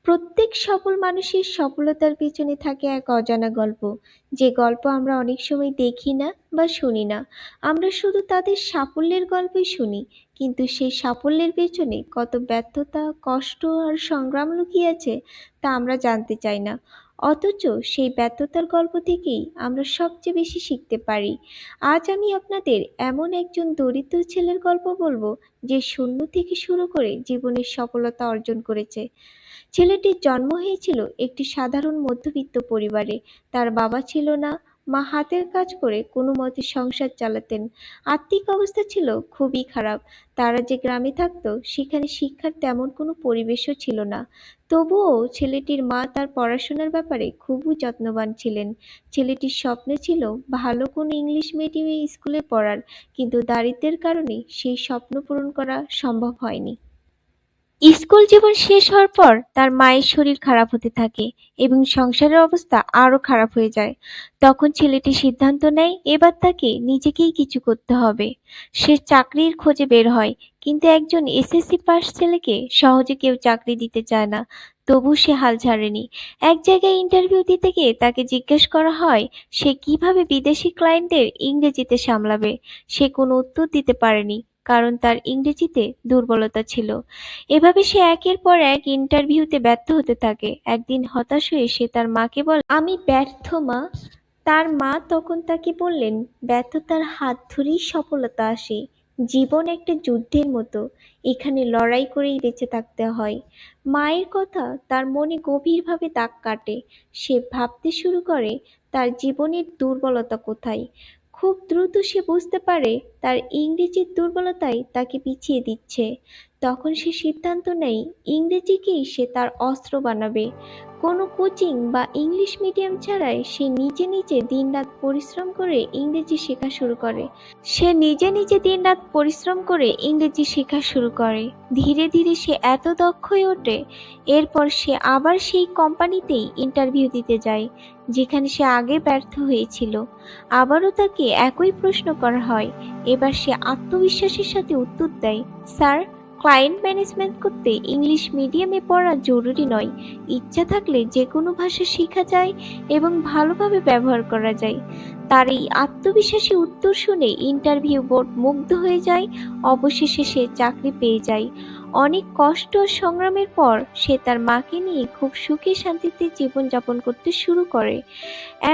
প্রত্যেক সফল মানুষের সফলতার পেছনে থাকে এক অজানা গল্প, যে গল্প আমরা অনেক সময় দেখি না বা শুনি না। আমরা শুধু তাদের সাফল্যের গল্পই শুনি, কিন্তু সেই সাফল্যের পেছনে কত ব্যর্থতা, কষ্ট আর সংগ্রাম লুকিয়ে আছে তা আমরা জানতে চাই না। অথচ সেই ব্যর্থতার গল্প থেকেই আমরা সবচেয়ে বেশি শিখতে পারি। আজ আমি আপনাদের এমন একজন দরিদ্র ছেলের গল্প বলবো, যে শূন্য থেকে শুরু করে জীবনের সফলতা অর্জন করেছে। ছেলেটির জন্ম হয়েছিল একটি সাধারণ মধ্যবিত্ত পরিবারে। তার বাবা ছিল না, মা হাতের কাজ করে কোনো মতে সংসার চালাতেন। আর্থিক অবস্থা ছিল খুবই খারাপ। তারা যে গ্রামে থাকতো সেখানে শিক্ষার তেমন কোনো পরিবেশও ছিল না। তবুও ছেলেটির মা তার পড়াশোনার ব্যাপারে খুবই যত্নবান ছিলেন। ছেলেটির স্বপ্ন ছিল ভালো কোনো ইংলিশ মিডিয়ামে স্কুলে পড়ার, কিন্তু দারিদ্র্যের কারণে সেই স্বপ্ন পূরণ করা সম্ভব হয়নি। স্কুল জীবন শেষ হওয়ার পর তার মায়ের শরীর খারাপ হতে থাকে এবং সংসারের অবস্থা আরো খারাপ হয়ে যায়। তখন ছেলেটি সিদ্ধান্ত নেয় এবার তাকে নিজেকেই কিছু করতে হবে। সে চাকরির খোঁজে বের হয়, কিন্তু একজন এসএসসি পাস ছেলেকে সহজে কেউ চাকরি দিতে চায় না। তবু সে হাল ছাড়েনি। এক জায়গায় ইন্টারভিউ দিতে গিয়ে তাকে জিজ্ঞেস করা হয় সে কিভাবে বিদেশি ক্লায়েন্টদের ইংরেজিতে সামলাবে। সে কোনো উত্তর দিতে পারেনি, কারণ তার ইংরেজিতে দুর্বলতা ছিল। এভাবে সে একের পর এক ইন্টারভিউতে ব্যর্থ হতে থাকে। একদিন হতাশ হয়ে সে তার মাকে বলে, আমি ব্যর্থ মা। তার মা তখন তাকে বললেন, ব্যর্থতার হাত ধরেই সফলতা আসে। জীবন একটা যুদ্ধের মতো, এখানে লড়াই করেই বেঁচে থাকতে হয়। মায়ের কথা তার মনে গভীরভাবে দাগ কাটে। সে ভাবতে শুরু করে তার জীবনের দুর্বলতা কোথায়। খুব দ্রুত সে বুঝতে পারে তার ইংরেজির দুর্বলতাই তাকে পিছিয়ে দিচ্ছে। তখন সে সিদ্ধান্ত নেয় ইংরেজিকেই সে তার অস্ত্র বানাবে। কোনো কোচিং বা ইংলিশ মিডিয়াম ছাড়াই সে নিজে নিজে দিনরাত পরিশ্রম করে ইংরেজি শেখা শুরু করে। ধীরে ধীরে সে এত দক্ষ হয়ে ওঠে। এরপর সে আবার সেই কোম্পানিতেই ইন্টারভিউ দিতে যায়, যেখানে সে আগে ব্যর্থ হয়েছিল। আবারও তাকে একই প্রশ্ন করা হয়। এবার সে আত্মবিশ্বাসের সাথে উত্তর দেয়, স্যার, ক্লায়েন্ট ম্যানেজমেন্ট করতে ইংলিশ মিডিয়ামে পড়া জরুরি নয়। ইচ্ছা থাকলে যে কোনো ভাষা শেখা যায় এবং ভালোভাবে ব্যবহার করা যায়। তার এই আত্মবিশ্বাসী উত্তর শুনে ইন্টারভিউ বোর্ড মুগ্ধ হয়ে যায়। অবশেষে সে চাকরি পেয়ে যায়। অনেক কষ্ট ও সংগ্রামের পর সে তার মাকে নিয়ে খুব সুখে শান্তিতে জীবনযাপন করতে শুরু করে।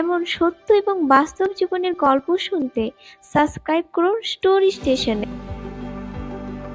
এমন সত্য এবং বাস্তব জীবনের গল্প শুনতে সাবস্ক্রাইব করুন স্টোরি স্টেশনে।